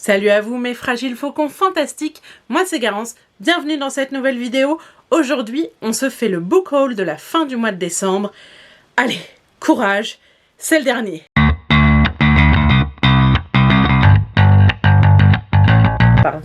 Salut à vous mes fragiles faucons fantastiques, moi c'est Garance, bienvenue dans cette nouvelle vidéo. Aujourd'hui, on se fait le book haul de la fin du mois de décembre. Allez, courage, c'est le dernier. Par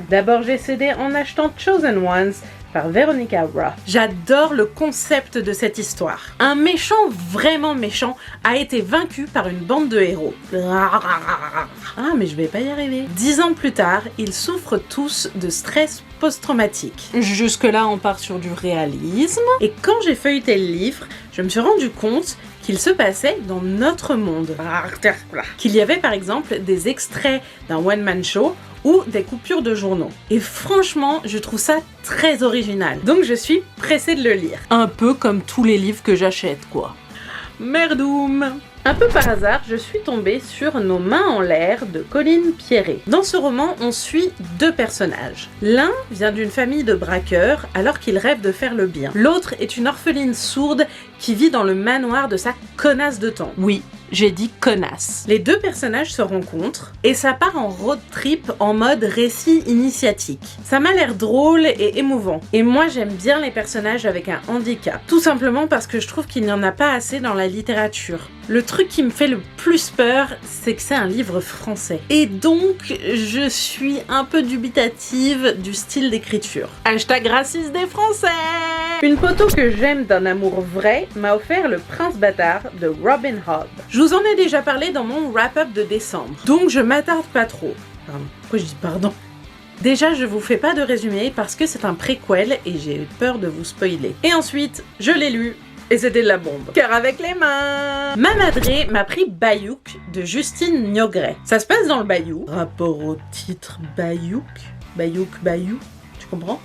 D'abord j'ai cédé en achetant Chosen Ones par Veronica Roth. J'adore le concept de cette histoire. Un méchant vraiment méchant a été vaincu par une bande de héros. Ah mais je vais pas y arriver. 10 ans plus tard, ils souffrent tous de stress post-traumatique. Jusque là on part sur du réalisme. Et quand j'ai feuilleté le livre, je me suis rendu compte qu'il se passait dans notre monde. Qu'il y avait par exemple des extraits d'un one-man show ou des coupures de journaux. Et franchement, je trouve ça très original. Donc je suis pressée de le lire. Un peu comme tous les livres que j'achète, quoi. Merdoum! Un peu par hasard, je suis tombée sur Nos mains en l'air de Colline Pierret. Dans ce roman, on suit deux personnages. L'un vient d'une famille de braqueurs alors qu'il rêve de faire le bien. L'autre est une orpheline sourde qui vit dans le manoir de sa connasse de tante. Oui, j'ai dit connasse. Les deux personnages se rencontrent et ça part en road trip en mode récit initiatique. Ça m'a l'air drôle et émouvant. Et moi j'aime bien les personnages avec un handicap. Tout simplement parce que je trouve qu'il n'y en a pas assez dans la littérature. Le truc qui me fait le plus peur, c'est que c'est un livre français. Et donc, je suis un peu dubitative du style d'écriture. Hashtag raciste des Français! Une poteau que j'aime d'un amour vrai m'a offert Le Prince Bâtard de Robin Hood. Je vous en ai déjà parlé dans mon wrap-up de décembre, donc je m'attarde pas trop. Pardon. Pourquoi je dis pardon? Déjà, je vous fais pas de résumé parce que c'est un préquel et j'ai peur de vous spoiler. Et ensuite, je l'ai lu. Et c'était de la bombe. Cœur avec les mains. Ma madré m'a pris Bayouk de Justine Niogret. Ça se passe dans le Bayou. Rapport au titre Bayouk. Bayou. Tu comprends?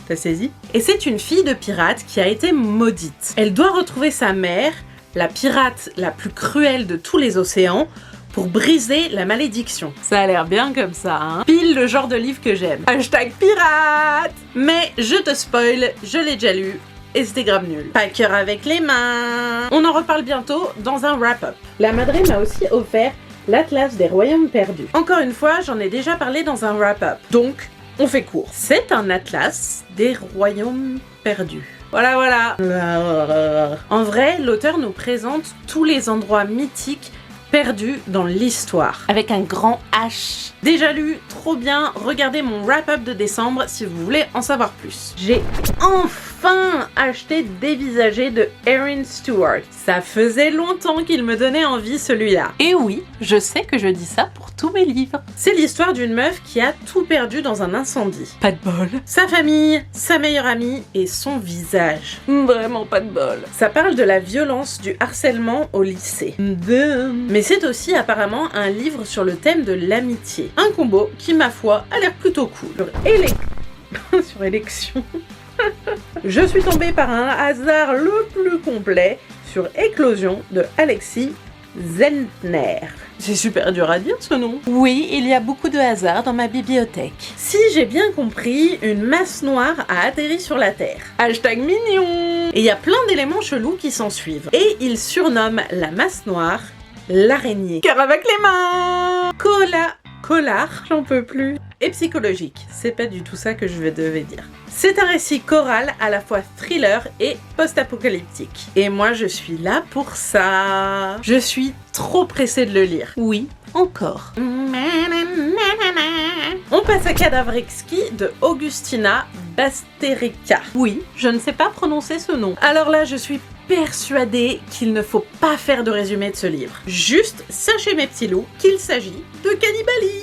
T'as saisi? Et c'est une fille de pirate qui a été maudite. Elle doit retrouver sa mère, la pirate la plus cruelle de tous les océans, pour briser la malédiction. Ça a l'air bien comme ça, hein? Pile le genre de livre que j'aime. Hashtag pirate! Mais je te spoil, je l'ai déjà lu. Et c'était grave nul. Pas cœur avec les mains. On en reparle bientôt dans un wrap-up. La madré m'a aussi offert l'Atlas des Royaumes Perdus. Encore une fois, j'en ai déjà parlé dans un wrap-up. Donc, on fait court. C'est un atlas des Royaumes Perdus. Voilà. En vrai, l'auteur nous présente tous les endroits mythiques perdus dans l'histoire. Avec un grand H. Déjà lu, trop bien. Regardez mon wrap-up de décembre si vous voulez en savoir plus. J'ai enfin acheté Dévisagé de Erin Stewart. Ça faisait longtemps qu'il me donnait envie celui-là. Et oui, je sais que je dis ça pour tous mes livres. C'est l'histoire d'une meuf qui a tout perdu dans un incendie. Pas de bol. Sa famille, sa meilleure amie et son visage. Vraiment pas de bol. Ça parle de la violence du harcèlement au lycée. Mais c'est aussi apparemment un livre sur le thème de l'amitié. Un combo qui, ma foi, a l'air plutôt cool. Sur élection. Je suis tombée par un hasard le plus complet sur Éclosion de Alexis Zentner. C'est super dur à dire ce nom. Oui, il y a beaucoup de hasard dans ma bibliothèque. Si j'ai bien compris, une masse noire a atterri sur la Terre. Hashtag mignon. Et il y a plein d'éléments chelous qui s'en suivent. Et il surnomme la masse noire l'araignée. Cœur avec les mains. Collard, j'en peux plus. Et psychologique, c'est pas du tout ça que je devais dire. C'est un récit choral à la fois thriller et post-apocalyptique. Et moi je suis là pour ça. Je suis trop pressée de le lire. Oui, encore. On passe à Cadavre exquis de Augustina Basterica. Oui, je ne sais pas prononcer ce nom. Alors là, je suis persuadée qu'il ne faut pas faire de résumé de ce livre. Juste, sachez mes petits loups qu'il s'agit de cannibalisme.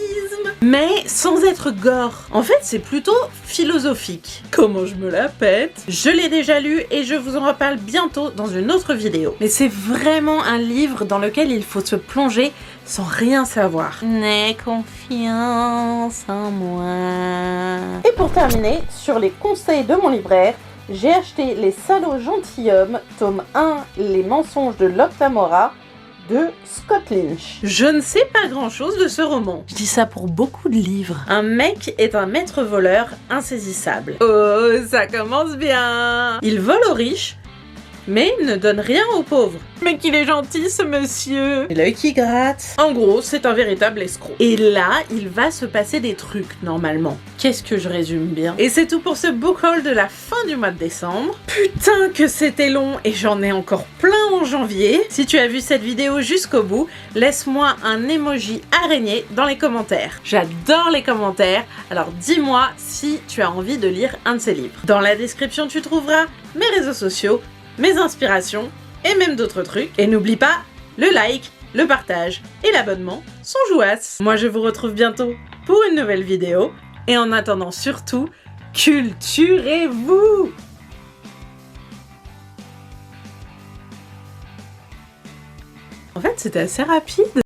Mais sans être gore. En fait, c'est plutôt philosophique. Comment je me la pète? Je l'ai déjà lu et je vous en reparle bientôt dans une autre vidéo. Mais c'est vraiment un livre dans lequel il faut se plonger sans rien savoir. N'aie confiance en moi. Et pour terminer, sur les conseils de mon libraire, j'ai acheté Les Salauds Gentilshommes, tome 1, Les Mensonges de Loctamora, de Scott Lynch. Je ne sais pas grand chose de ce roman. Je dis ça pour beaucoup de livres. Un mec est un maître voleur insaisissable. Oh, ça commence bien. Il vole aux riches, mais il ne donne rien aux pauvres. Mais qu'il est gentil ce monsieur. Et l'œil qui gratte. En gros, c'est un véritable escroc. Et là, il va se passer des trucs normalement. Qu'est-ce que je résume bien? Et c'est tout pour ce book haul de la fin du mois de décembre. Putain que c'était long et j'en ai encore plein en janvier. Si tu as vu cette vidéo jusqu'au bout, laisse-moi un emoji araignée dans les commentaires. J'adore les commentaires, alors dis-moi si tu as envie de lire un de ces livres. Dans la description, tu trouveras mes réseaux sociaux, mes inspirations et même d'autres trucs. Et n'oublie pas, le like, le partage et l'abonnement sont jouasses. Moi, je vous retrouve bientôt pour une nouvelle vidéo. Et en attendant, surtout, culturez-vous! En fait, c'était assez rapide.